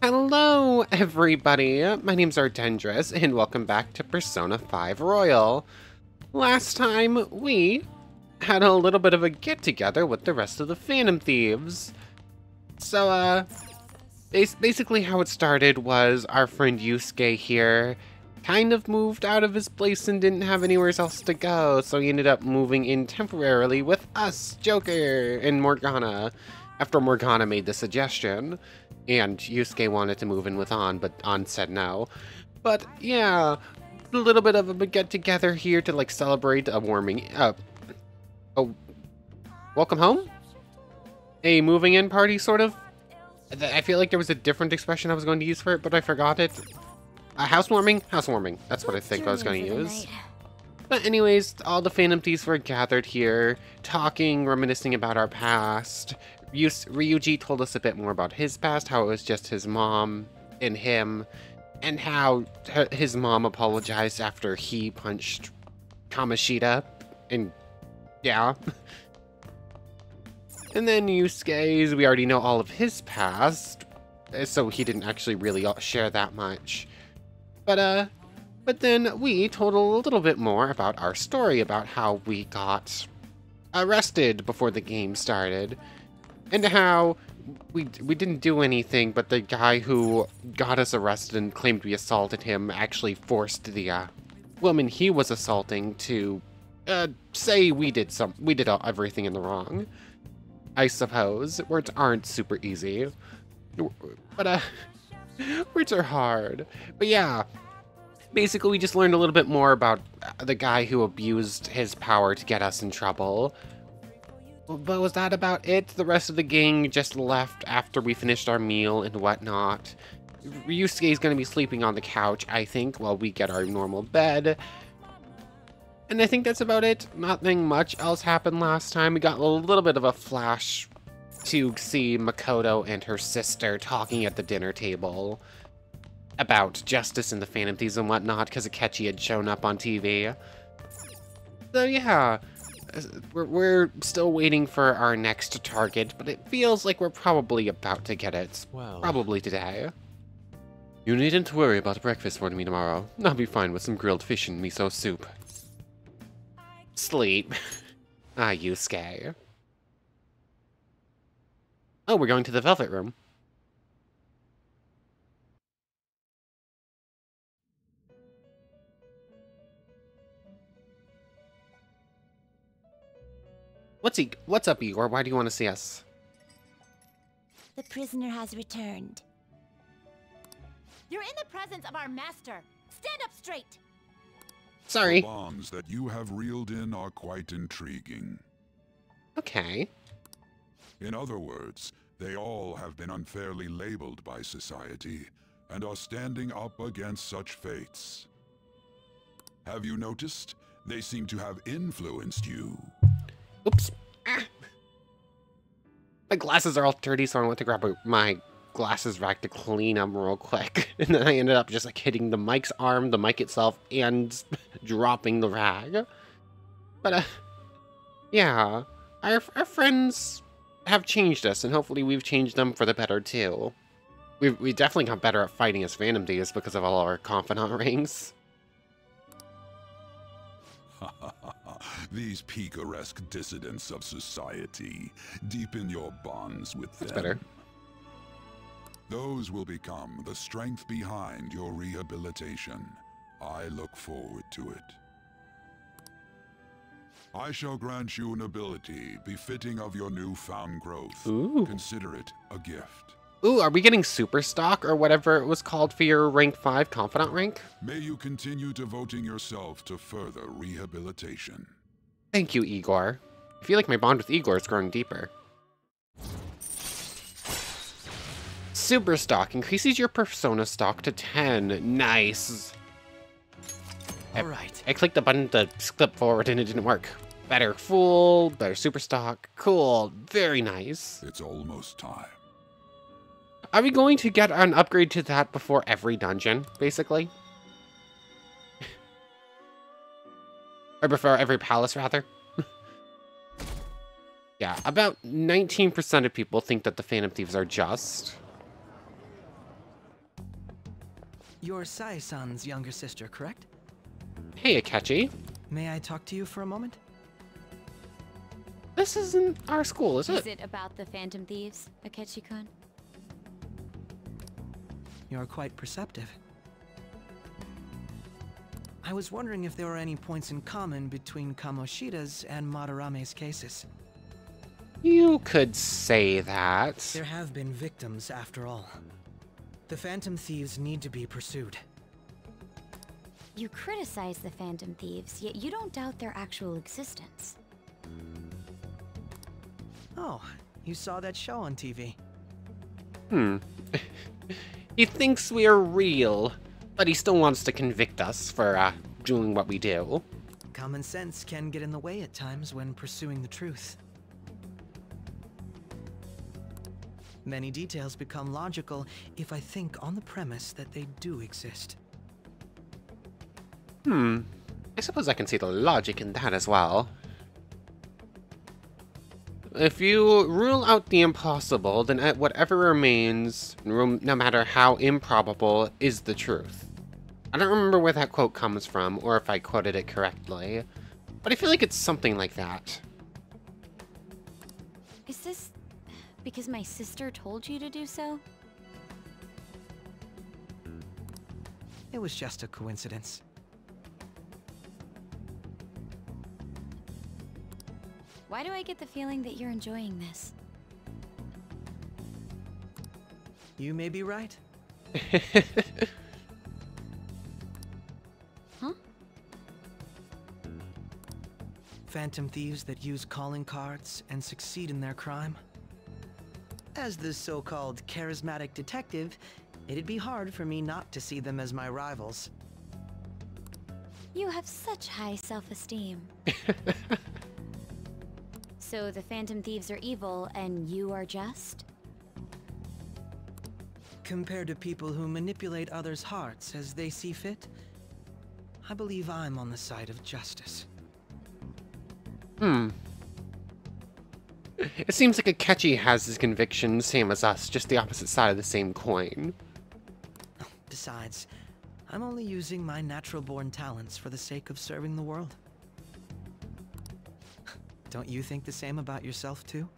Hello, everybody! My name's Ardendris, and welcome back to Persona 5 Royal. Last time, we had a little bit of a get-together with the rest of the Phantom Thieves. So, basically how it started was our friend Yusuke here kind of moved out of his place and didn't have anywhere else to go, so he ended up moving in temporarily with us, Joker, and Morgana, after Morgana made the suggestion. And Yusuke wanted to move in with An, but An said no. But yeah, a little bit of a get-together here to like celebrate a warming, welcome home? A moving in party, sort of? I feel like there was a different expression I was going to use for it, but I forgot it. Housewarming? Housewarming. That's what I think I was going to use. But anyways, all the Phantom Thieves were gathered here, talking, reminiscing about our past. Ryuji told us a bit more about his past, how it was just his mom and him, and how his mom apologized after he punched Kamoshida, and yeah. And then Yusuke's, we already know all of his past, so he didn't actually really share that much. But then we told a little bit more about our story, about how we got arrested before the game started, and how we didn't do anything, but the guy who got us arrested and claimed we assaulted him actually forced the woman he was assaulting to say we did everything in the wrong. I suppose words aren't super easy, but words are hard. But yeah. Basically, we just learned a little bit more about the guy who abused his power to get us in trouble. But was that about it? The rest of the gang just left after we finished our meal and whatnot. Ryusuke's gonna be sleeping on the couch, I think, while we get our normal bed. And I think that's about it. Nothing much else happened last time. We got a little bit of a flash to see Makoto and her sister talking at the dinner table about justice in the Phantom Thieves and whatnot, because Akechi had shown up on TV. So yeah, we're still waiting for our next target, but it feels like we're probably about to get it. Well, probably today. You needn't worry about breakfast for me tomorrow. I'll be fine with some grilled fish and miso soup. Sleep. Yusuke. Oh, we're going to the Velvet Room. What's up, Igor? Why do you want to see us? The prisoner has returned. You're in the presence of our master. Stand up straight. Sorry. The bonds that you have reeled in are quite intriguing. Okay. In other words, they all have been unfairly labeled by society and are standing up against such fates. Have you noticed? They seem to have influenced you. Oops. Ah. My glasses are all dirty, so I went to grab my glasses rack to clean them real quick. And then I ended up just like hitting the mic's arm, the mic itself, and dropping the rag. But, yeah. Our friends have changed us, and hopefully we've changed them for the better, too. We definitely got better at fighting as Phantom Thieves because of all our confidant rings. These picaresque dissidents of society, deepen your bonds with them. That's better. Those will become the strength behind your rehabilitation. I look forward to it. I shall grant you an ability befitting of your newfound growth. Ooh. Consider it a gift. Ooh, are we getting super stock or whatever it was called for your rank 5 confidant rank? May you continue devoting yourself to further rehabilitation. Thank you, Igor. I feel like my bond with Igor is growing deeper. Super stock increases your persona stock to 10. Nice. Alright. I clicked the button to skip forward and it didn't work. Better full, better super stock. Cool. Very nice. It's almost time. Are we going to get an upgrade to that before every dungeon, basically? Or before every palace, rather? Yeah, about 19% of people think that the Phantom Thieves are just. You're Sai-san's younger sister, correct? Hey, Akechi. May I talk to you for a moment? This isn't our school, is Is it? it about the Phantom Thieves, Akechi-kun? You're quite perceptive. I was wondering if there were any points in common between Kamoshida's and Madarame's cases. You could say that. There have been victims, after all. The Phantom Thieves need to be pursued. You criticize the Phantom Thieves, yet you don't doubt their actual existence. Oh, you saw that show on TV. He thinks we are real, but he still wants to convict us for doing what we do. Common sense can get in the way at times when pursuing the truth. Many details become logical if I think on the premise that they do exist. I suppose I can see the logic in that as well. If you rule out the impossible, then whatever remains, no matter how improbable, is the truth. I don't remember where that quote comes from, or if I quoted it correctly, but I feel like it's something like that. Is this because my sister told you to do so? It was just a coincidence. Why do I get the feeling that you're enjoying this? You may be right. Huh? Phantom thieves that use calling cards and succeed in their crime. As the so-called charismatic detective, it'd be hard for me not to see them as my rivals. You have such high self-esteem. So the Phantom Thieves are evil, and you are just? Compared to people who manipulate others' hearts as they see fit, I believe I'm on the side of justice. It seems like Akechi has his convictions, same as us, just the opposite side of the same coin. Besides, I'm only using my natural-born talents for the sake of serving the world. Don't you think the same about yourself, too?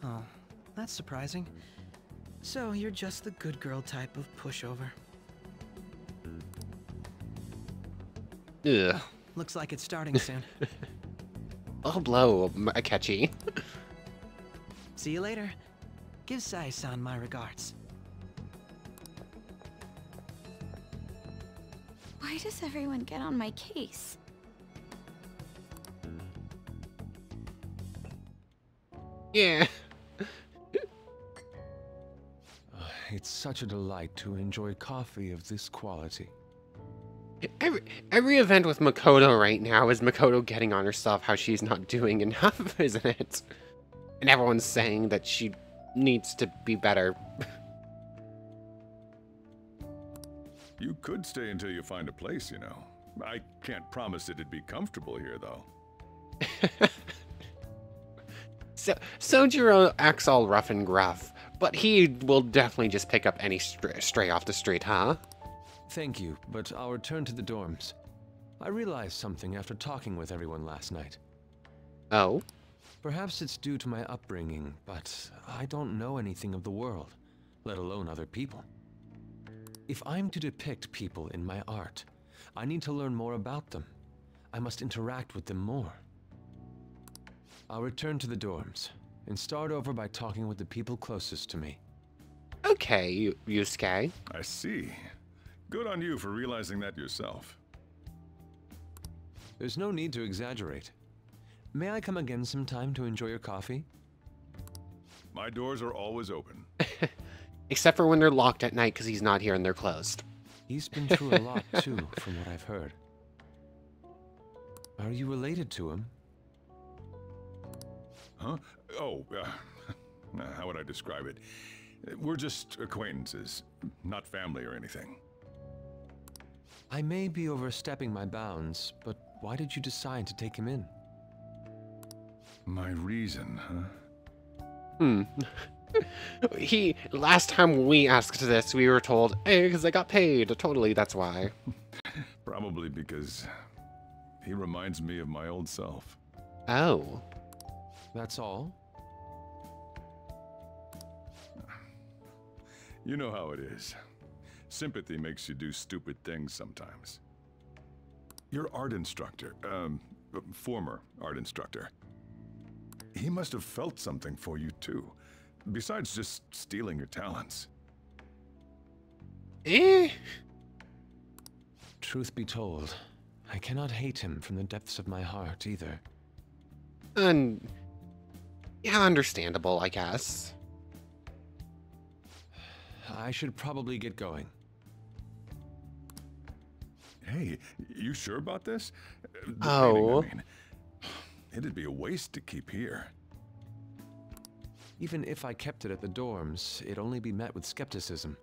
Oh, that's surprising. So you're just the good girl type of pushover. Ugh. Looks like it's starting soon. Oh, blow, Akechi. See you later. Give Sai-san my regards. Why does everyone get on my case? Yeah. It's such a delight to enjoy coffee of this quality. Every event with Makoto right now is Makoto getting on herself how she's not doing enough, isn't it? And everyone's saying that she needs to be better. You could stay until you find a place, you know. I can't promise it'd be comfortable here, though. So Sojiro acts all rough and gruff, but he will definitely just pick up any stray off the street, huh? Thank you, but I'll return to the dorms. I realized something after talking with everyone last night. Oh? Perhaps it's due to my upbringing, but I don't know anything of the world, let alone other people. If I'm to depict people in my art, I need to learn more about them. I must interact with them more. I'll return to the dorms, and start over by talking with the people closest to me. Okay, Yusuke. I see. Good on you for realizing that yourself. There's no need to exaggerate. May I come again sometime to enjoy your coffee? My doors are always open. Except for when they're locked at night because he's not here and they're closed. He's been through a lot, too, from what I've heard. Are you related to him? Huh? Oh, how would I describe it? We're just acquaintances, not family or anything. I may be overstepping my bounds, but why did you decide to take him in? My reason, huh? Hmm. Last time we asked this, we were told, hey, because I got paid. Totally, that's why. Probably because he reminds me of my old self. Oh. That's all? You know how it is. Sympathy makes you do stupid things sometimes. Your art instructor, former art instructor, he must have felt something for you too, besides just stealing your talents. Eh? Truth be told, I cannot hate him from the depths of my heart either. Yeah, understandable, I guess. I should probably get going. Hey, you sure about this? The Oh. painting, I mean. It'd be a waste to keep here. Even if I kept it at the dorms, it'd only be met with skepticism.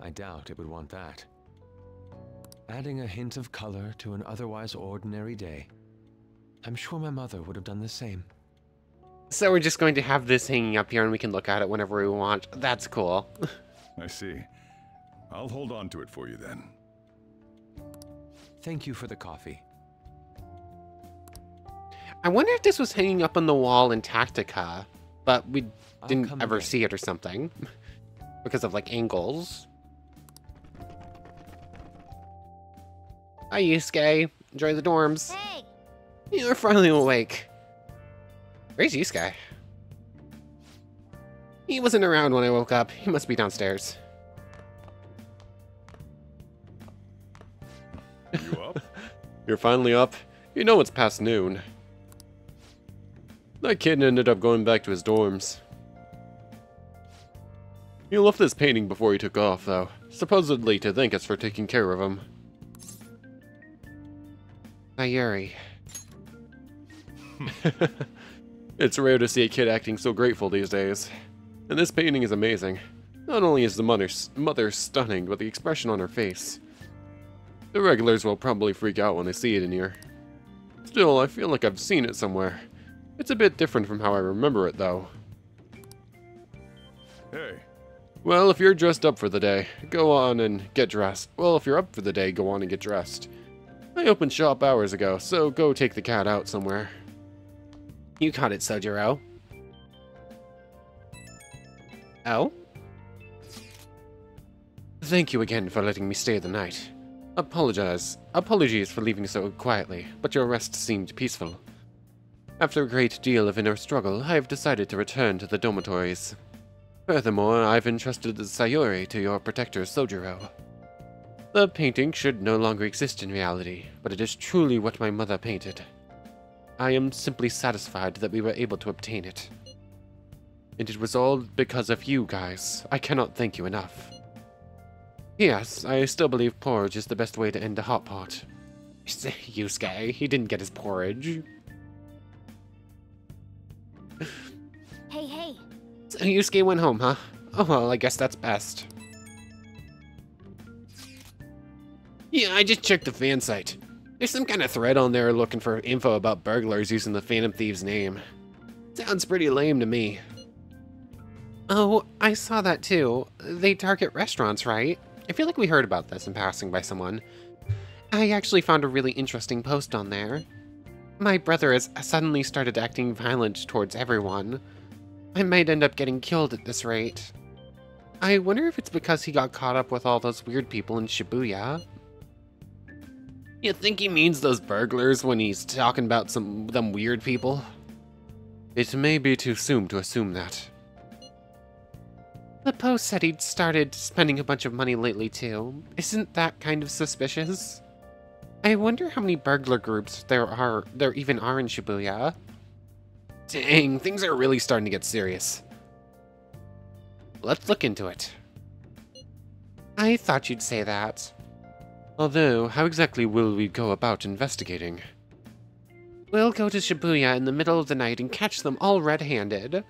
I doubt it would want that. Adding a hint of color to an otherwise ordinary day. I'm sure my mother would have done the same. So we're just going to have this hanging up here and we can look at it whenever we want. That's cool. I see. I'll hold on to it for you then. Thank you for the coffee. I wonder if this was hanging up on the wall in Tactica, but we I'll didn't come ever again. see it or something. Because of, like, angles. Hi, Yusuke. Enjoy the dorms. Hey! You're finally awake. Where's Yusuke? He wasn't around when I woke up. He must be downstairs. You up? You're finally up? You know it's past noon. That kid ended up going back to his dorms. He left this painting before he took off, though. Supposedly to thank us for taking care of him. Sayuri. It's rare to see a kid acting so grateful these days. And this painting is amazing. Not only is the mother stunning, but the expression on her face. The regulars will probably freak out when they see it in here. Still, I feel like I've seen it somewhere. It's a bit different from how I remember it, though. Hey, Well, if you're dressed up for the day, go on and get dressed. Well, if you're up for the day, go on and get dressed. I opened shop hours ago, so go take the cat out somewhere. You caught it, Sojiro. Oh? Thank you again for letting me stay the night. Apologies for leaving so quietly, but your rest seemed peaceful. After a great deal of inner struggle, I have decided to return to the dormitories. Furthermore, I've entrusted the Sayuri to your protector, Sojiro. The painting should no longer exist in reality, but it is truly what my mother painted. I am simply satisfied that we were able to obtain it. And it was all because of you guys. I cannot thank you enough. Yes, I still believe porridge is the best way to end a hot pot. Yusuke, he didn't get his porridge. Hey! So Yusuke went home, huh? Oh well, I guess that's best. Yeah, I just checked the fan site. There's some kind of thread on there looking for info about burglars using the Phantom Thieves name. Sounds pretty lame to me. Oh, I saw that too. They target restaurants, right? I feel like we heard about this in passing by someone. I actually found a really interesting post on there. My brother has suddenly started acting violent towards everyone. I might end up getting killed at this rate. I wonder if it's because he got caught up with all those weird people in Shibuya. You think he means those burglars when he's talking about them weird people? It may be too soon to assume that. The post said he'd started spending a bunch of money lately too. Isn't that kind of suspicious? I wonder how many burglar groups there even are in Shibuya. Dang, things are really starting to get serious. Let's look into it. I thought you'd say that. Although, how exactly will we go about investigating? We'll go to Shibuya in the middle of the night and catch them all red-handed,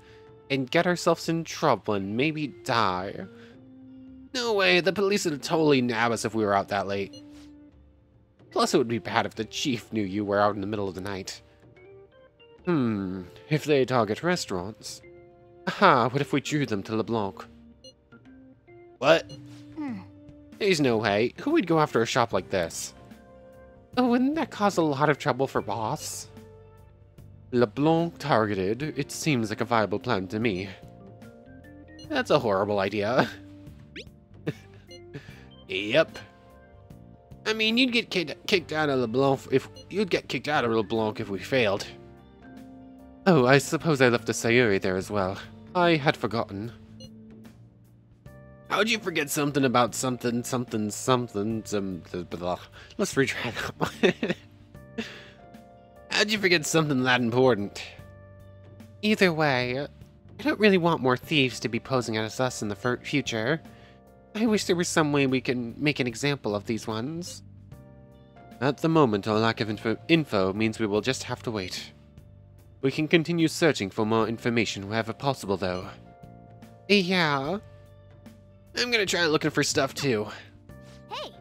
and get ourselves in trouble and maybe die. No way, the police would totally nab us if we were out that late. Plus, it would be bad if the chief knew you were out in the middle of the night. If they target restaurants. Aha, what if we drew them to LeBlanc? What? There's no way. Who would go after a shop like this? Oh, wouldn't that cause a lot of trouble for boss? LeBlanc targeted. It seems like a viable plan to me. That's a horrible idea. Yep. I mean, you'd get kicked out of LeBlanc if we failed. Oh, I suppose I left a Sayuri there as well. I had forgotten. How'd you forget something about something? Let's retry that one. How'd you forget something that important? Either way, I don't really want more thieves to be posing as us in the future. I wish there was some way we can make an example of these ones. At the moment, our lack of info means we will just have to wait. We can continue searching for more information wherever possible, though. Yeah. I'm gonna try looking for stuff, too. Hey!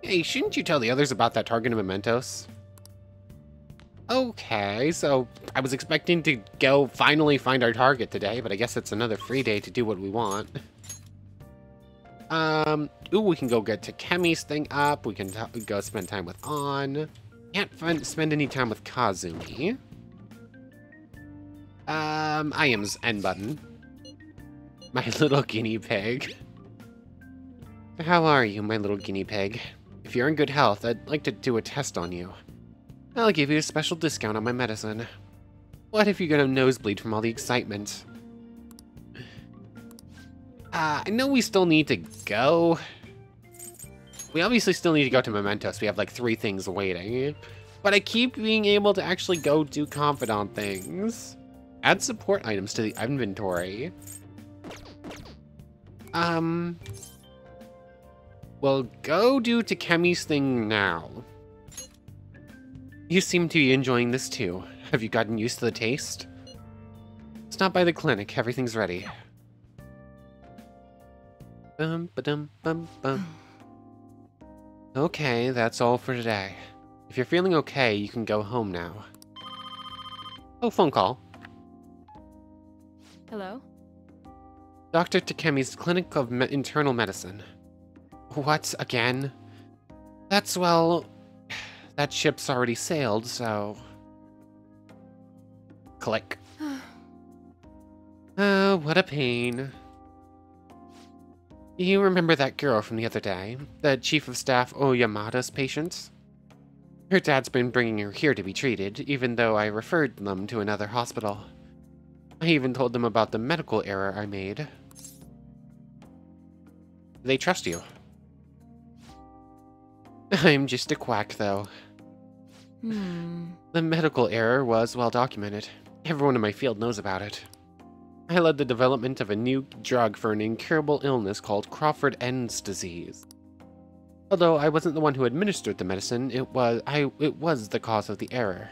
Hey, shouldn't you tell the others about that target of mementos? Okay, so I was expecting to go finally find our target today, but I guess it's another free day to do what we want. Ooh, we can go get Takemi's thing up. We can go spend time with An. Can't spend any time with Kazumi. I am's N button. My little guinea pig. How are you, my little guinea pig? If you're in good health, I'd like to do a test on you. I'll give you a special discount on my medicine. What if you get a nosebleed from all the excitement? I know we still need to go. We obviously still need to go to Mementos. We have like 3 things waiting. But I keep being able to actually go do Confidant things. Add support items to the inventory. Well, go do Takemi's thing now. You seem to be enjoying this too. Have you gotten used to the taste? Stop by the clinic. Everything's ready. Bum, ba-dum, bum, bum. Okay, that's all for today. If you're feeling okay, you can go home now. Oh, phone call. Hello? Dr. Takemi's Clinic of Internal Medicine. What, again? That's, well... That ship's already sailed, so... Click. Oh, what a pain. You remember that girl from the other day? The Chief of Staff Oyamada's patient? Her dad's been bringing her here to be treated, even though I referred them to another hospital. I even told them about the medical error I made. They trust you. I'm just a quack, though. The medical error was well documented. Everyone in my field knows about it. I led the development of a new drug for an incurable illness called Crawford-Enns disease. Although I wasn't the one who administered the medicine, it was the cause of the error.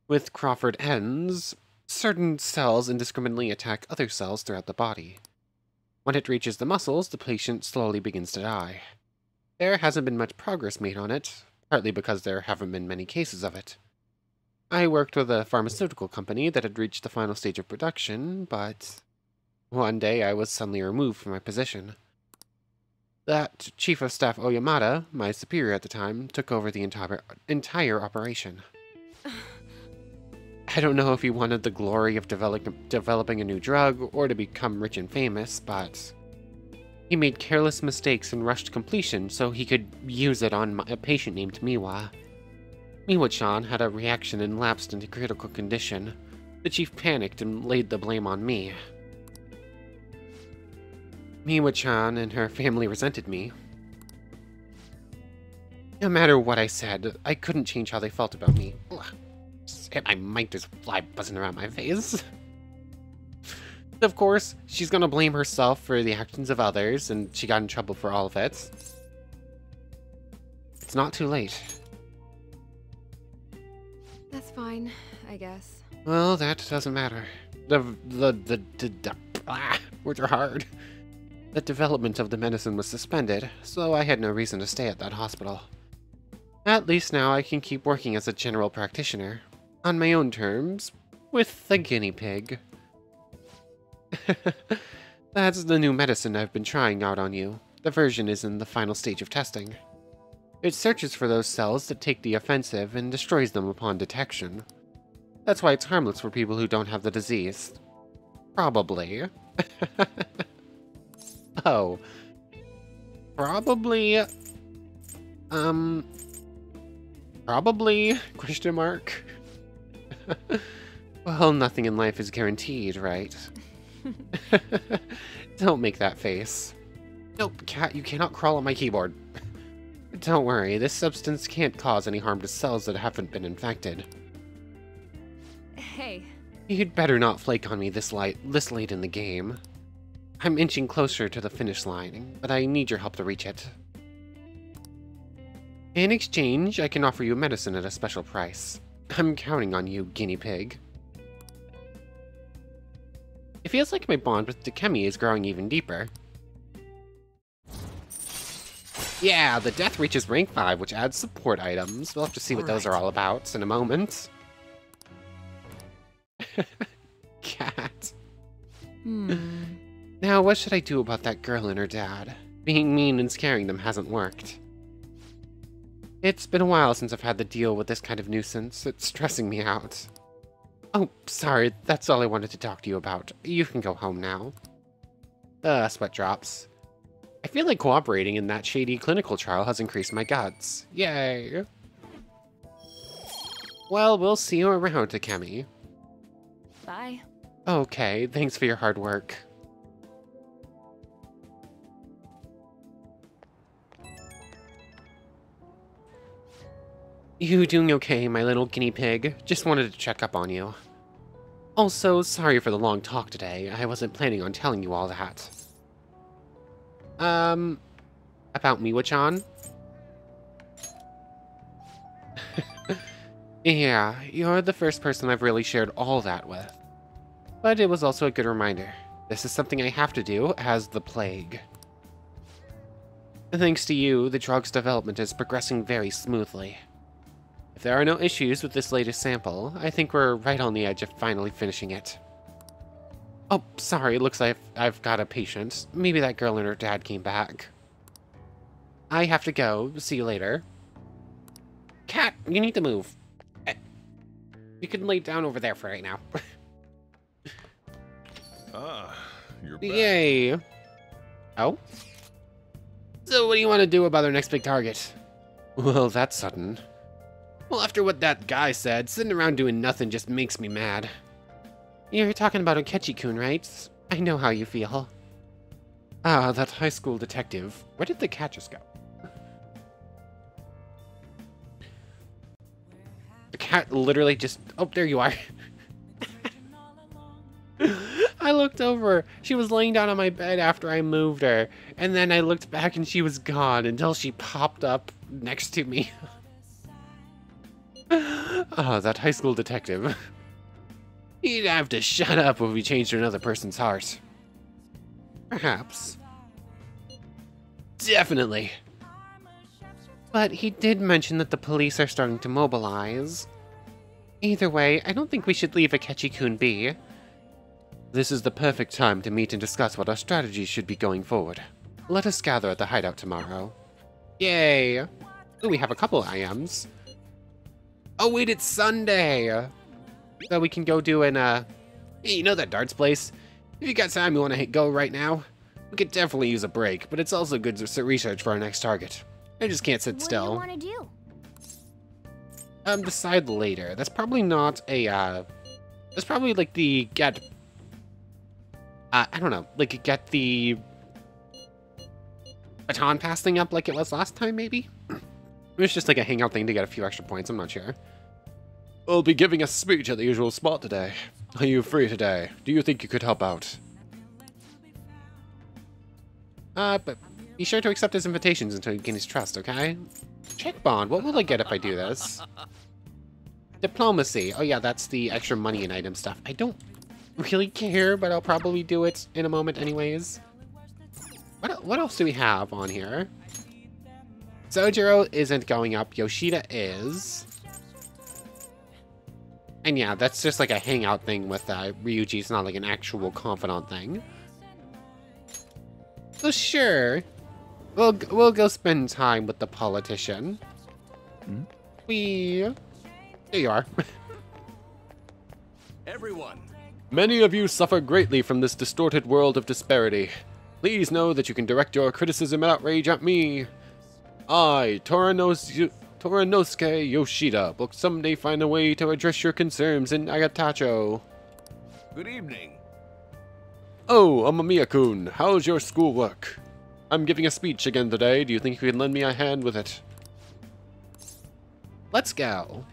With Crawford-Enns, certain cells indiscriminately attack other cells throughout the body. When it reaches the muscles, the patient slowly begins to die. There hasn't been much progress made on it, partly because there haven't been many cases of it. I worked with a pharmaceutical company that had reached the final stage of production, but one day I was suddenly removed from my position. That Chief of Staff Oyamada, my superior at the time, took over the entire operation. I don't know if he wanted the glory of developing a new drug or to become rich and famous, but he made careless mistakes and rushed completion so he could use it on a patient named Miwa. Miwa-chan had a reaction and lapsed into critical condition. The chief panicked and laid the blame on me. Miwa-chan and her family resented me. No matter what I said, I couldn't change how they felt about me. Ugh. My mic just fly buzzing around my face. Of course, she's gonna blame herself for the actions of others, and she got in trouble for all of it. It's not too late. That's fine, I guess. Well, that doesn't matter. Words are hard. The development of the medicine was suspended, so I had no reason to stay at that hospital. At least now I can keep working as a general practitioner, on my own terms, with the guinea pig. That's the new medicine I've been trying out on you. The version is in the final stage of testing. It searches for those cells that take the offensive and destroys them upon detection. That's why it's harmless for people who don't have the disease. Probably. Oh. Probably... Probably? Question mark. Well, nothing in life is guaranteed, right? Don't make that face. Nope, cat, you cannot crawl on my keyboard. Don't worry, this substance can't cause any harm to cells that haven't been infected. Hey. You'd better not flake on me this late in the game. I'm inching closer to the finish line, but I need your help to reach it. In exchange, I can offer you medicine at a special price. I'm counting on you, guinea pig. It feels like my bond with Takemi is growing even deeper. Yeah, the death reaches rank 5, which adds support items. We'll have to see what those are all about in a moment. Cat. Now, what should I do about that girl and her dad? Being mean and scaring them hasn't worked. It's been a while since I've had to deal with this kind of nuisance. It's stressing me out. Oh, sorry, that's all I wanted to talk to you about. You can go home now. Sweat drops. I feel like cooperating in that shady clinical trial has increased my guts. Yay! Well, we'll see you around, Takemi. Bye. Okay, thanks for your hard work. You doing okay, my little guinea pig? Just wanted to check up on you. Also, sorry for the long talk today. I wasn't planning on telling you all that. About Miwa-chan? Yeah, you're the first person I've really shared all that with. But it was also a good reminder. This is something I have to do as the plague. Thanks to you, the drug's development is progressing very smoothly. If there are no issues with this latest sample, I think we're right on the edge of finally finishing it. Oh, sorry, it looks like I've got a patient. Maybe that girl and her dad came back. I have to go. See you later. Cat, you need to move. You can lay down over there for right now. You're back. Yay. Oh? So what do you want to do about our next big target? Well, that's sudden. Well, after what that guy said, sitting around doing nothing just makes me mad. You're talking about Akechi-kun, right? I know how you feel. Ah, that high school detective. Where did the cat just go? The cat literally just... Oh, there you are. I looked over. She was laying down on my bed after I moved her. And then I looked back and she was gone until she popped up next to me. Ah, that high school detective. He'd have to shut up if we changed another person's heart. Perhaps. Definitely. But he did mention that the police are starting to mobilize. Either way, I don't think we should leave Akechi-kun be. This is the perfect time to meet and discuss what our strategies should be going forward. Let us gather at the hideout tomorrow. Yay! Ooh, we have a couple IMs. Oh wait, it's Sunday! So we can go do an, hey, you know that darts place? If you got time you want to go right now? We could definitely use a break, but it's also good to research for our next target. I just can't sit still. What do you want to do? Decide later. That's probably not a, that's probably like the get, I don't know, like get the baton pass thing up like it was last time, maybe? It was just like a hangout thing to get a few extra points, I'm not sure. I'll be giving a speech at the usual spot today. Are you free today? Do you think you could help out? But be sure to accept his invitations until you gain his trust, okay? Check bond, what will I get if I do this? Diplomacy. Oh yeah, that's the extra money and item stuff. I don't really care, but I'll probably do it in a moment anyways. What else do we have on here? Sojiro isn't going up. Yoshida is. And yeah, that's just like a hangout thing with Ryuji. It's not like an actual confidant thing. So sure, we'll go spend time with the politician. There you are. Everyone. Many of you suffer greatly from this distorted world of disparity. Please know that you can direct your criticism and outrage at me. I, Toranosuke Yoshida, will someday find a way to address your concerns in Agatacho. Good evening. Oh, Amamiya-kun, how's your schoolwork? I'm giving a speech again today. Do you think you can lend me a hand with it? Let's go.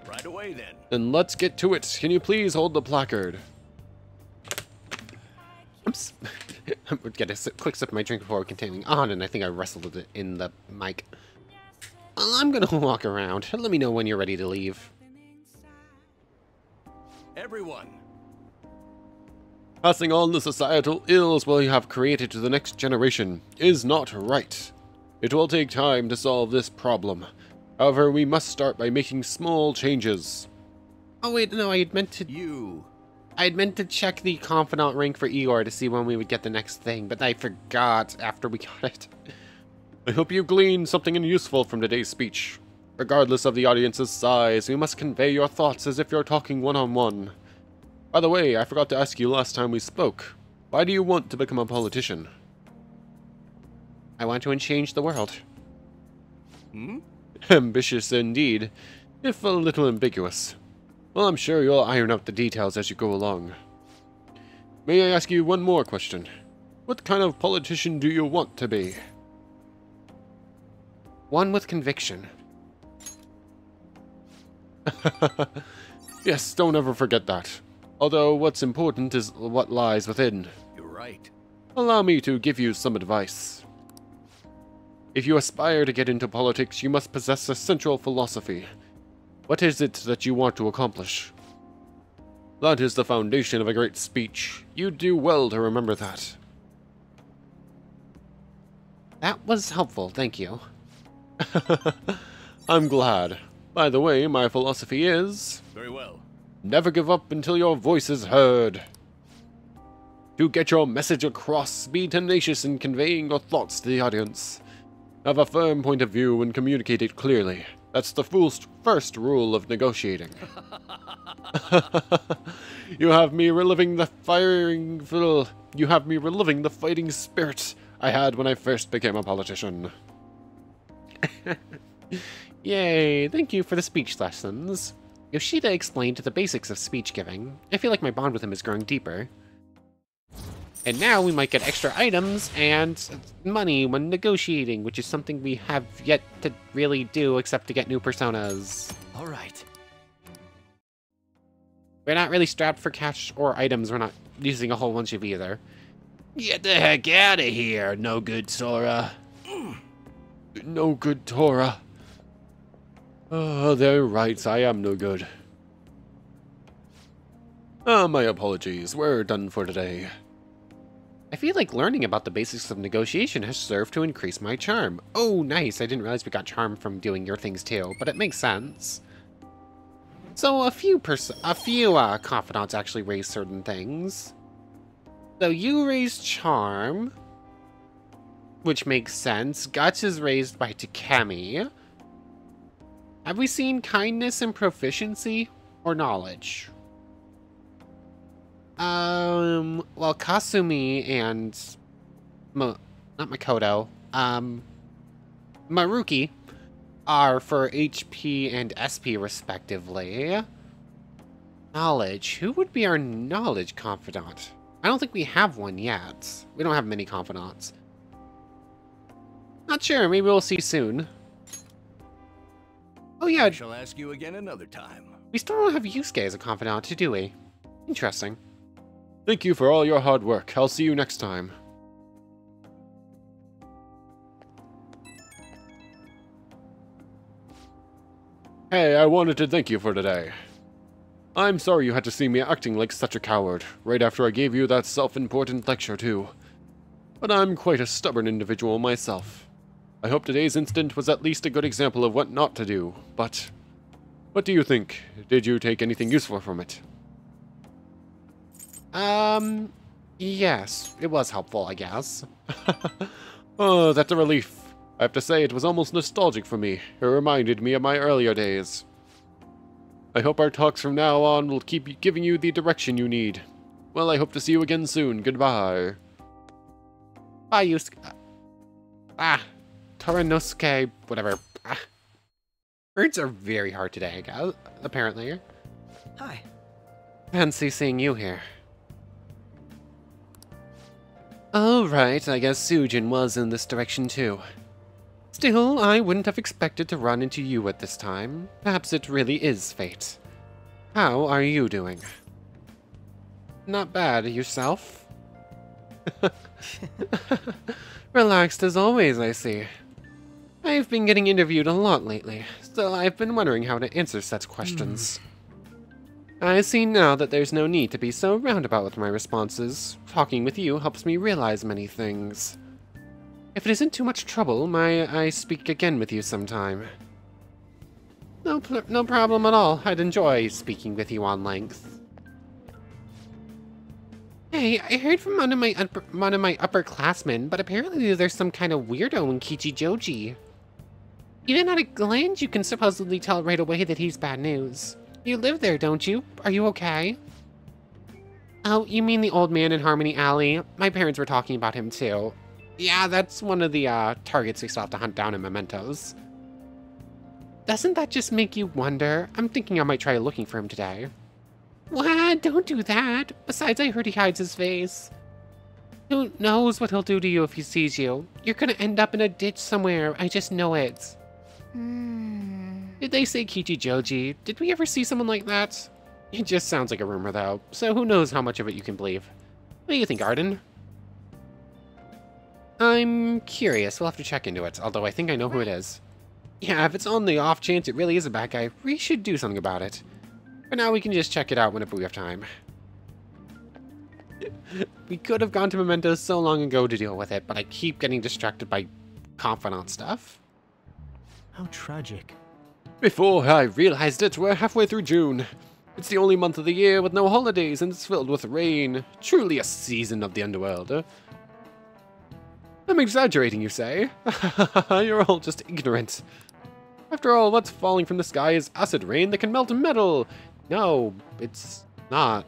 Right away, then. Then let's get to it. Can you please hold the placard? Oops. I'm gonna get a quick sip of my drink before continuing on, and I think I wrestled it in the mic. I'm gonna walk around. Let me know when you're ready to leave. Everyone. Passing on the societal ills we have created to the next generation is not right. It will take time to solve this problem. However, we must start by making small changes. Oh wait, no, I had meant to check the confidant rank for Eeyore to see when we would get the next thing, but I forgot after we got it. I hope you gleaned something useful from today's speech. Regardless of the audience's size, we must convey your thoughts as if you're talking one-on-one. By the way, I forgot to ask you last time we spoke. Why do you want to become a politician? I want to change the world. Ambitious indeed, if a little ambiguous. Well, I'm sure you'll iron out the details as you go along. May I ask you one more question? What kind of politician do you want to be? One with conviction. Yes, don't ever forget that. Although what's important is what lies within. You're right. Allow me to give you some advice. If you aspire to get into politics, you must possess a central philosophy. What is it that you want to accomplish? That is the foundation of a great speech. You do well to remember that. That was helpful, thank you. I'm glad. By the way, my philosophy is... Very well. Never give up until your voice is heard. To get your message across, be tenacious in conveying your thoughts to the audience. Have a firm point of view and communicate it clearly. That's the first rule of negotiating. You have me reliving the fighting spirit I had when I first became a politician. Yay, thank you for the speech lessons. Yoshida explained the basics of speech giving. I feel like my bond with him is growing deeper. And now we might get extra items and money when negotiating, which is something we have yet to really do except to get new personas. All right. We're not really strapped for cash or items. We're not using a whole bunch of either. Get the heck out of here, no good Sora. No good Tora. Oh, they're right, I am no good. My apologies, we're done for today. I feel like learning about the basics of negotiation has served to increase my charm. Oh, nice. I didn't realize we got charm from doing your things too, but it makes sense. So a few confidants actually raise certain things. So you raised charm, which makes sense. Guts is raised by Takemi. Have we seen kindness and proficiency or knowledge? Well, Kasumi and not Makoto, Maruki are for HP and SP respectively. Knowledge. Who would be our knowledge confidant? I don't think we have one yet. We don't have many confidants. Not sure. Maybe we'll see soon. Oh yeah. I shall ask you again another time. We still don't have Yusuke as a confidant, do we? Interesting. Thank you for all your hard work. I'll see you next time. Hey, I wanted to thank you for today. I'm sorry you had to see me acting like such a coward, right after I gave you that self-important lecture too. But I'm quite a stubborn individual myself. I hope today's incident was at least a good example of what not to do, but What do you think? Did you take anything useful from it? Yes, it was helpful, I guess. Oh, that's a relief. I have to say, it was almost nostalgic for me. It reminded me of my earlier days. I hope our talks from now on will keep giving you the direction you need. Well, I hope to see you again soon. Goodbye. Bye, Yusuke. Toranosuke, whatever. Words are very hard today, I guess, apparently. Hi. Fancy seeing you here. Alright, I guess Sujin was in this direction too. Still, I wouldn't have expected to run into you at this time. Perhaps it really is fate. How are you doing? Not bad. Yourself? Relaxed as always, I see. I've been getting interviewed a lot lately, so I've been wondering how to answer such questions. I see now that there's no need to be so roundabout with my responses. Talking with you helps me realize many things. If it isn't too much trouble, may I speak again with you sometime? No problem at all. I'd enjoy speaking with you on length. Hey, I heard from one of my upperclassmen, but apparently there's some kind of weirdo in Kichijoji. Even at a glance, you can supposedly tell right away that he's bad news. You live there, don't you? Are you okay? Oh, you mean the old man in Harmony Alley? My parents were talking about him too. Yeah, that's one of the targets we still have to hunt down in Mementos. Doesn't that just make you wonder? I'm thinking I might try looking for him today. What? Don't do that. Besides, I heard he hides his face. Who knows what he'll do to you if he sees you? You're gonna end up in a ditch somewhere. I just know it. Did they say Kichijoji? Did we ever see someone like that? It just sounds like a rumor, though, so who knows how much of it you can believe. What do you think, Arden? I'm curious. We'll have to check into it, although I think I know who it is. Yeah, if it's on the off chance it really is a bad guy, we should do something about it. For now, we can just check it out whenever we have time. We could have gone to Mementos so long ago to deal with it, but I keep getting distracted by confidant stuff. How tragic. Before I realized it, we're halfway through June. It's the only month of the year with no holidays, and it's filled with rain. Truly a season of the underworld. I'm exaggerating, you say? You're all just ignorant. After all, what's falling from the sky is acid rain that can melt metal. No, it's not.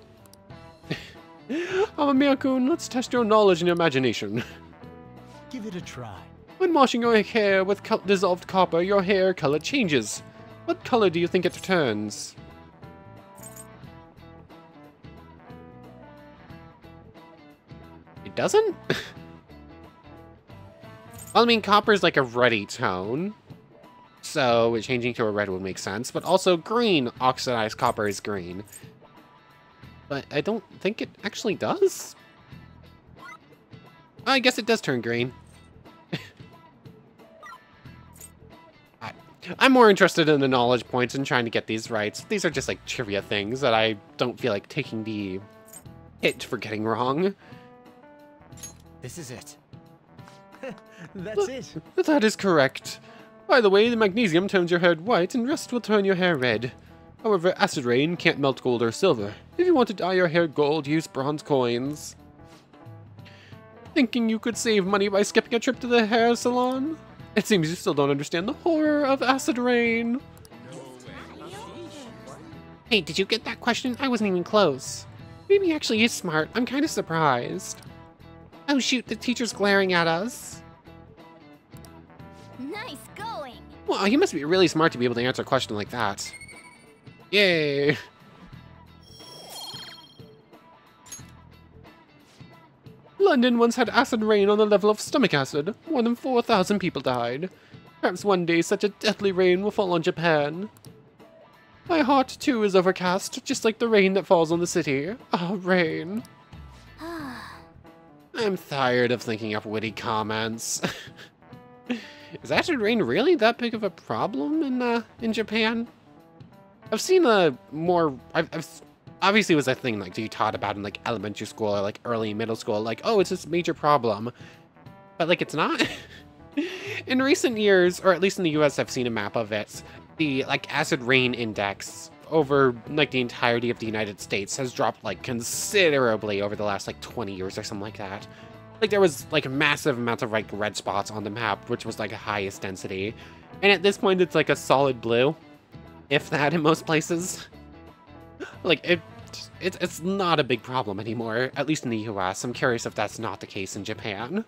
Amamiya-kun, let's test your knowledge and your imagination. Give it a try. When washing your hair with dissolved copper, your hair color changes. What color do you think it turns? It doesn't? Well, I mean, copper is like a ruddy tone, so changing to a red would make sense, but also green, oxidized copper is green. But I don't think it actually does. I guess it does turn green. I'm more interested in the knowledge points and trying to get these right. These are just like trivia things that I don't feel like taking the hit for getting wrong. This is it. That's it. That is correct. By the way, the magnesium turns your hair white and rust will turn your hair red. However, acid rain can't melt gold or silver. If you want to dye your hair gold, use bronze coins. Thinking you could save money by skipping a trip to the hair salon? It seems you still don't understand the horror of acid rain. Hey, did you get that question? I wasn't even close. Maybe actually is smart. I'm kind of surprised. Oh shoot, the teacher's glaring at us. Nice going. Wow, you must be really smart to be able to answer a question like that. Yay! London once had acid rain on the level of stomach acid. More than 4,000 people died. Perhaps one day such a deathly rain will fall on Japan. My heart, too, is overcast, just like the rain that falls on the city. Ah, rain. I'm tired of thinking of witty comments. Is acid rain really that big of a problem in Japan? I've seen a more... Obviously, it was a thing like you taught about in like elementary school or like early middle school, like, oh, it's this major problem. But like, it's not. In recent years, or at least in the US, I've seen a map of it. the, like, acid rain index over, like, the entirety of the United States has dropped, like, considerably over the last, like, 20 years or something like that. Like, there was, like, massive amounts of, like, red spots on the map, which was, like, a highest density. And at this point, it's, like, a solid blue, if that in most places. Like, it's not a big problem anymore, at least in the US. I'm curious if that's not the case in Japan.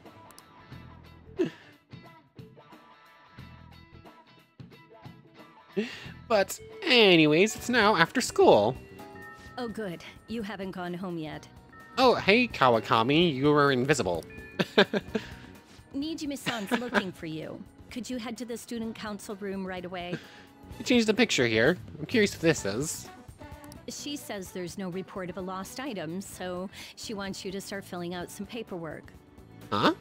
But anyways, it's now after school. Oh good, you haven't gone home yet. Oh, hey Kawakami, you were invisible. Nijime-san's looking for you. Could you head to the student council room right away? You changed the picture here. I'm curious what this is. She says there's no report of a lost item, so she wants you to start filling out some paperwork. Huh?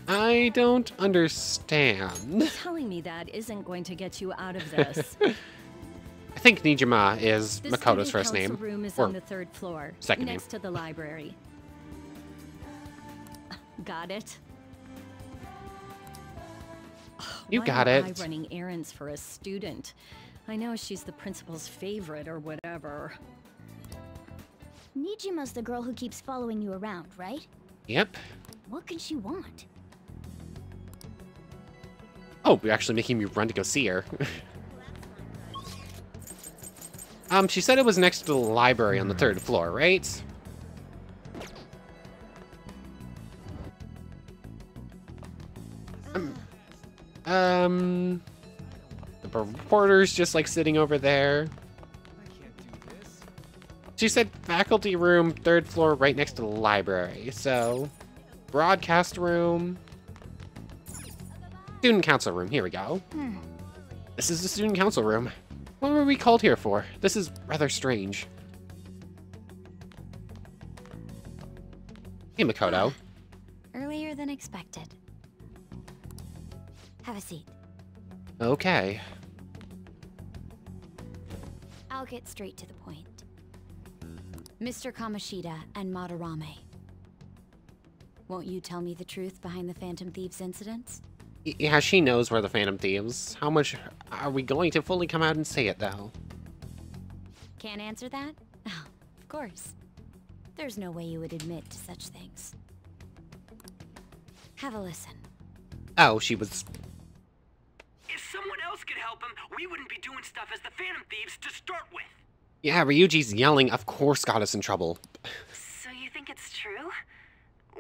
I don't understand. Telling me that isn't going to get you out of this. I think Nijima is The Makoto's student first council name. room is Or on the 3rd floor, second next to the library. Got it? You Why got am it. I running errands for a student? I know she's the principal's favorite or whatever. Nijima's the girl who keeps following you around, right? Yep. What can she want? Oh, you're actually making me run to go see her. She said it was next to the library on the 3rd floor, right? The reporter's just like sitting over there. She said faculty room, 3rd floor, right next to the library. So, broadcast room. Student council room, here we go. This is the student council room. What were we called here for? This is rather strange. Hey, Makoto. Earlier than expected. Have a seat. Okay. I'll get straight to the point. Mr. Kamoshida and Madarame. Won't you tell me the truth behind the Phantom Thieves incidents? Yeah, she knows we're the Phantom Thieves. How much are we going to fully come out and say it, though? Can't answer that? Oh, of course. There's no way you would admit to such things. Have a listen. Oh, she was... If someone else could help him, we wouldn't be doing stuff as the Phantom Thieves to start with. Yeah, Ryuji's yelling, of course, got us in trouble. So you think it's true?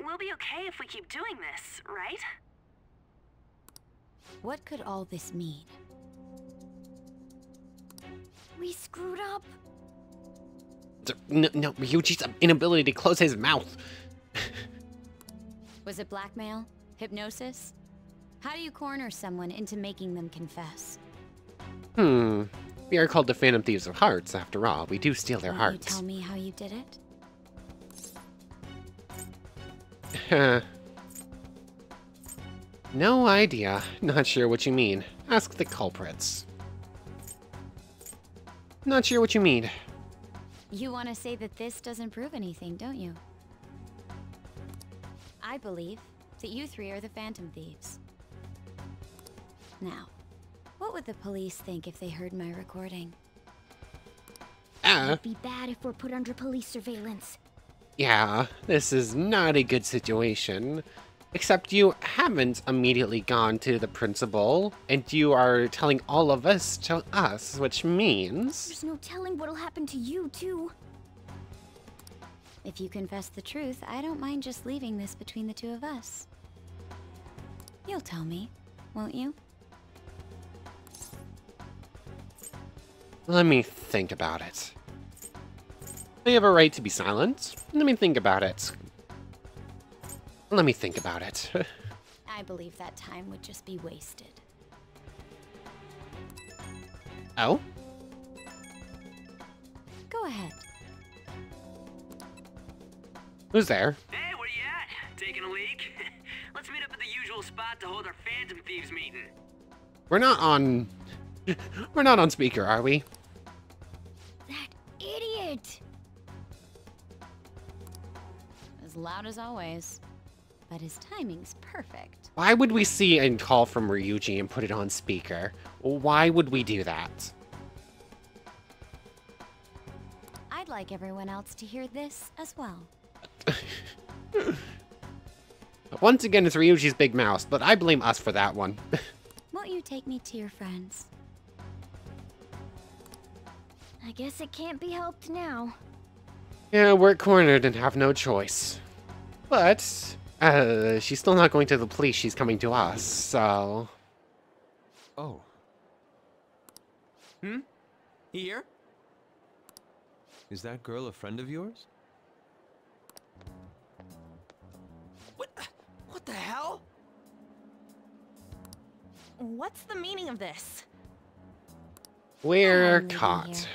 We'll be okay if we keep doing this, right? What could all this mean? We screwed up. No, Ryuji's inability to close his mouth. Was it blackmail? Hypnosis? How do you corner someone into making them confess? We are called the Phantom Thieves of Hearts, after all. We do steal their Won't hearts. you tell me how you did it? No idea. Not sure what you mean. Ask the culprits. Not sure what you mean. You want to say that this doesn't prove anything, don't you? I believe that you three are the Phantom Thieves. Now, what would the police think if they heard my recording? It'd be bad if we're put under police surveillance. Yeah, this is not a good situation. Except you haven't immediately gone to the principal, and you are telling all of us to us, which means... There's no telling what'll happen to you, too. If you confess the truth, I don't mind just leaving this between the two of us. You'll tell me, won't you? Let me think about it. I have a right to be silent. Let me think about it. Let me think about it. I believe that time would just be wasted. Oh? Go ahead. Who's there? Hey, where you at? Taking a leak? Let's meet up at the usual spot to hold our Phantom Thieves meeting. We're not on... We're not on speaker, are we? That idiot! As loud as always. But his timing's perfect. Why would we see a call from Ryuji and put it on speaker? Why would we do that? I'd like everyone else to hear this as well. Once again, it's Ryuji's big mouse, but I blame us for that one. Won't you take me to your friends? I guess it can't be helped now. Yeah, we're cornered and have no choice. But, she's still not going to the police, she's coming to us, so... Oh. Here? Is that girl a friend of yours? What the hell? What's the meaning of this? We're I'm leaving caught.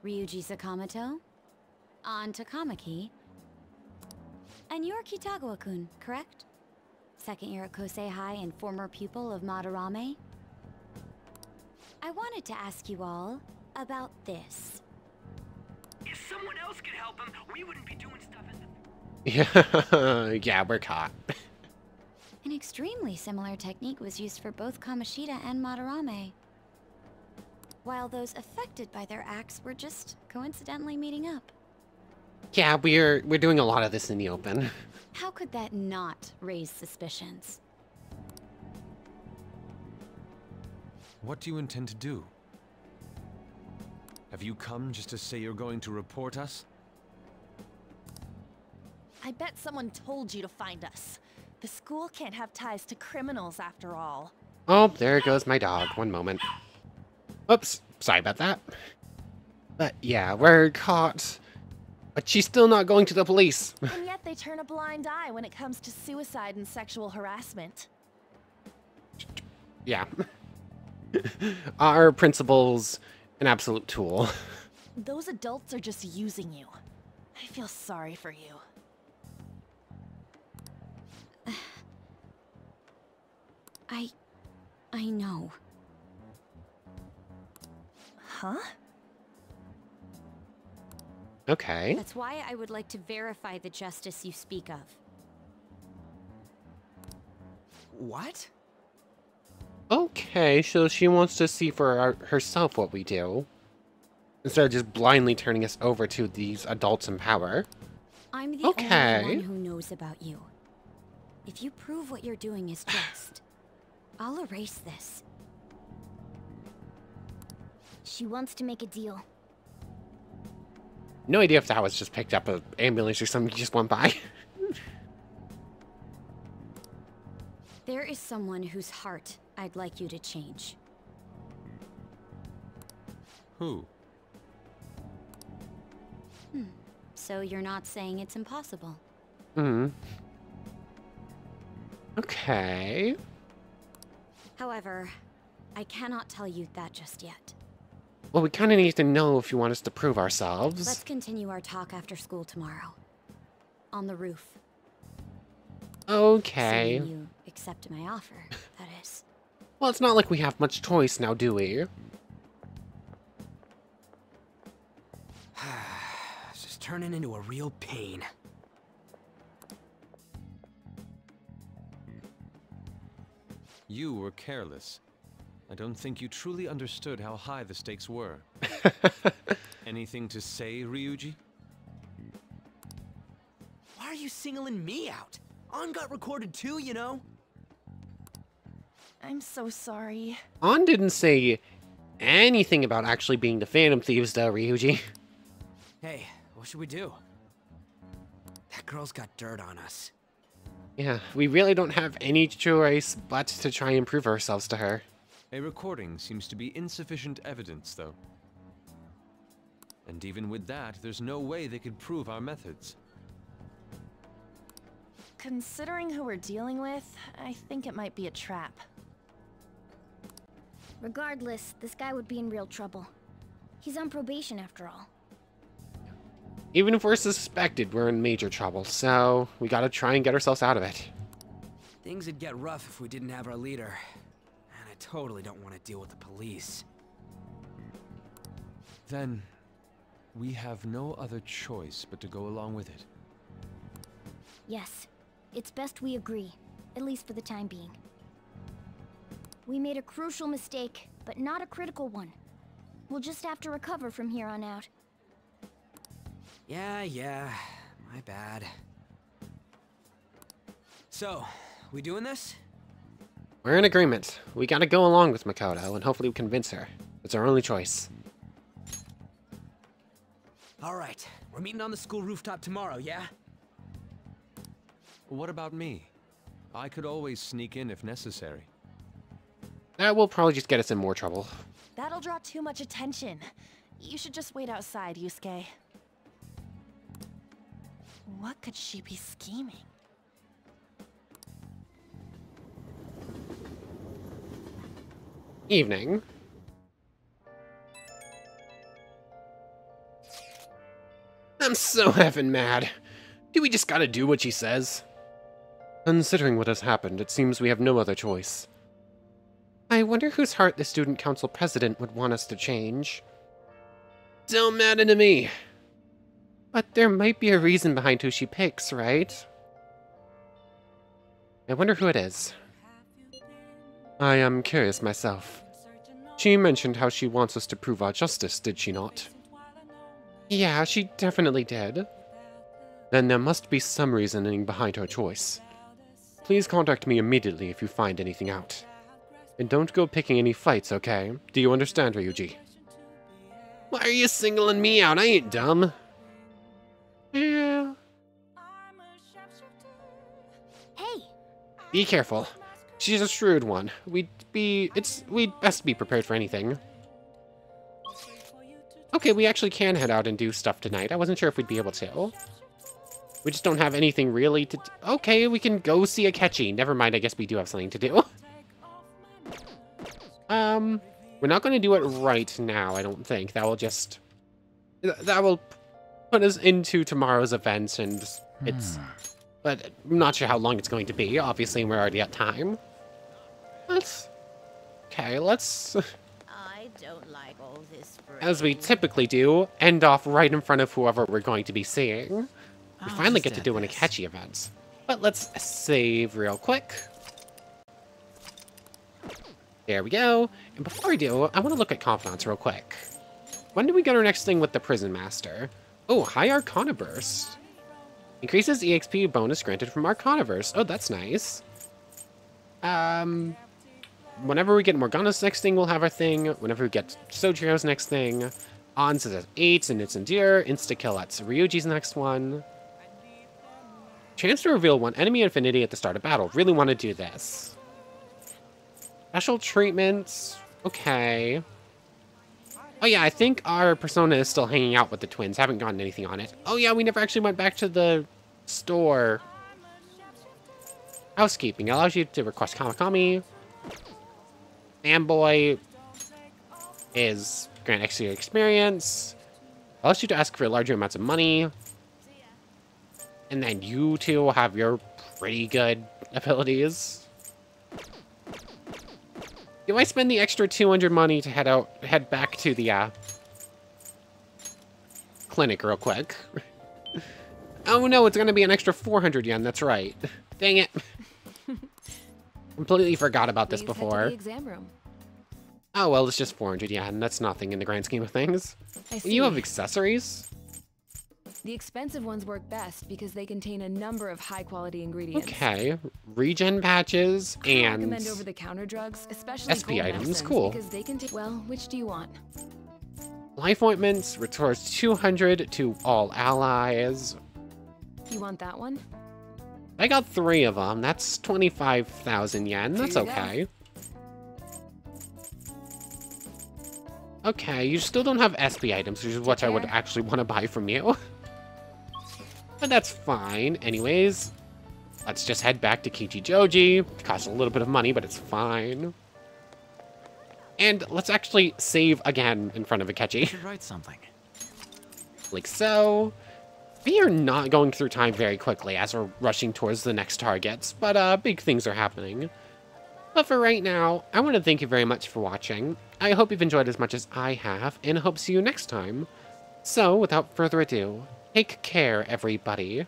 Ryuji Sakamoto? On to Kamaki. And you're Kitagawa-kun, correct? Second year at Kosei High and former pupil of Madarame? I wanted to ask you all about this. If someone else could help him, we wouldn't be doing stuff as Yeah, we're caught. An extremely similar technique was used for both Kamoshida and Madarame. While those affected by their acts were just coincidentally meeting up. Yeah, we're doing a lot of this in the open. How could that not raise suspicions? What do you intend to do? Have you come just to say you're going to report us? I bet someone told you to find us. The school can't have ties to criminals after all. Oh, there goes my dog. One moment. Oops, sorry about that. But yeah, we're caught. But she's still not going to the police. And yet they turn a blind eye when it comes to suicide and sexual harassment. Yeah. Our principal's an absolute tool. Those adults are just using you. I feel sorry for you. I know. Huh? Okay. That's why I would like to verify the justice you speak of. What? Okay, so she wants to see for herself what we do. Instead of just blindly turning us over to these adults in power. I'm the only one who knows about you. If you prove what you're doing is just, I'll erase this. She wants to make a deal. No idea if that was just picked up an ambulance or something just went by. There is someone whose heart I'd like you to change. Who? So you're not saying it's impossible? Okay. However, I cannot tell you that just yet. Well, we kind of need to know if you want us to prove ourselves. Let's continue our talk after school tomorrow. On the roof. Okay. Assuming you accept my offer, that is. Well, it's not like we have much choice now, do we? It's just turning into a real pain. You were careless. I don't think you truly understood how high the stakes were. Anything to say, Ryuji? Why are you singling me out? On got recorded too, you know? I'm so sorry. On didn't say anything about actually being the Phantom Thieves, though, Ryuji. Hey, what should we do? That girl's got dirt on us. Yeah, we really don't have any choice but to try and prove ourselves to her. A recording seems to be insufficient evidence, though. And even with that, there's no way they could prove our methods. Considering who we're dealing with, I think it might be a trap. Regardless, this guy would be in real trouble. He's on probation after all. Even if we're suspected, we're in major trouble, so we gotta try and get ourselves out of it. Things would get rough if we didn't have our leader. And I totally don't want to deal with the police. Then, we have no other choice but to go along with it. Yes. It's best we agree, at least for the time being. We made a crucial mistake, but not a critical one. We'll just have to recover from here on out. Yeah, my bad. So, we doing this? We're in agreement. We gotta go along with Makoto, and hopefully we convince her. It's our only choice. Alright, we're meeting on the school rooftop tomorrow, yeah? What about me? I could always sneak in if necessary. That will probably just get us in more trouble. That'll draw too much attention. You should just wait outside, Yusuke. What could she be scheming? Evening. I'm so effing mad. Do we just gotta do what she says? Considering what has happened, it seems we have no other choice. I wonder whose heart the student council president would want us to change. Don't matter to me. But there might be a reason behind who she picks, right? I wonder who it is. I am curious myself. She mentioned how she wants us to prove our justice, did she not? Yeah, she definitely did. Then there must be some reasoning behind her choice. Please contact me immediately if you find anything out. And don't go picking any fights, okay? Do you understand, Ryuji? Why are you singling me out? I ain't dumb. Yeah. Hey! Be careful. She's a shrewd one. We'd best be prepared for anything. Okay, we actually can head out and do stuff tonight. I wasn't sure if we'd be able to. We just don't have anything really to do. Okay, we can go see Akechi. Never mind, I guess we do have something to do. We're not going to do it right now, I don't think. That will put us into tomorrow's event, and but I'm not sure how long it's going to be. Obviously, we're already at time. Okay, let's... I don't like all this As we typically do, end off right in front of whoever we're going to be seeing. We finally get to do an Akechi event. But let's save real quick. There we go. And before we do, I want to look at Confidants real quick. When do we get our next thing with the Prison Master? Oh, High Arcana Burst. Increases EXP bonus granted from Arcana Burst. Oh, that's nice. Whenever we get Morgana's next thing, we'll have our thing. Whenever we get Sojiro's next thing. On's at 8 and it's Endure. Insta-kill at Ryuji's next one. Chance to reveal one enemy infinity at the start of battle. Really want to do this. Special treatments. Okay. Oh yeah, I think our persona is still hanging out with the twins. Haven't gotten anything on it. Oh yeah, we never actually went back to the store. Housekeeping allows you to request Kamakami. Fanboy is grant extra experience. Allows you to ask for larger amounts of money. And then you two have your pretty good abilities. Do I spend the extra 200 money to head back to the clinic real quick? Oh no, it's gonna be an extra 400 yen, that's right. Dang it. Completely forgot about this before. Head to the exam room. Oh well, it's just 400 yen, that's nothing in the grand scheme of things. I see. You have accessories? The expensive ones work best because they contain a number of high-quality ingredients. Okay, regen patches I and recommend over-the-counter drugs, especially SP gold items, medicines, cool. because they contain. Well, which do you want? life ointments, restores 200 to all allies. You want that one? I got 3 of them. That's 25,000 yen. That's okay. Okay, you still don't have SP items, which is what I would actually want to buy from you. But that's fine. Anyways, let's just head back to Kichijoji. It costs a little bit of money, but it's fine. And let's actually save again in front of Akechi. Should write something. Like so. We are not going through time very quickly as we're rushing towards the next targets, but big things are happening. But for right now, I want to thank you very much for watching. I hope you've enjoyed as much as I have, and I hope to see you next time. So, without further ado, take care, everybody.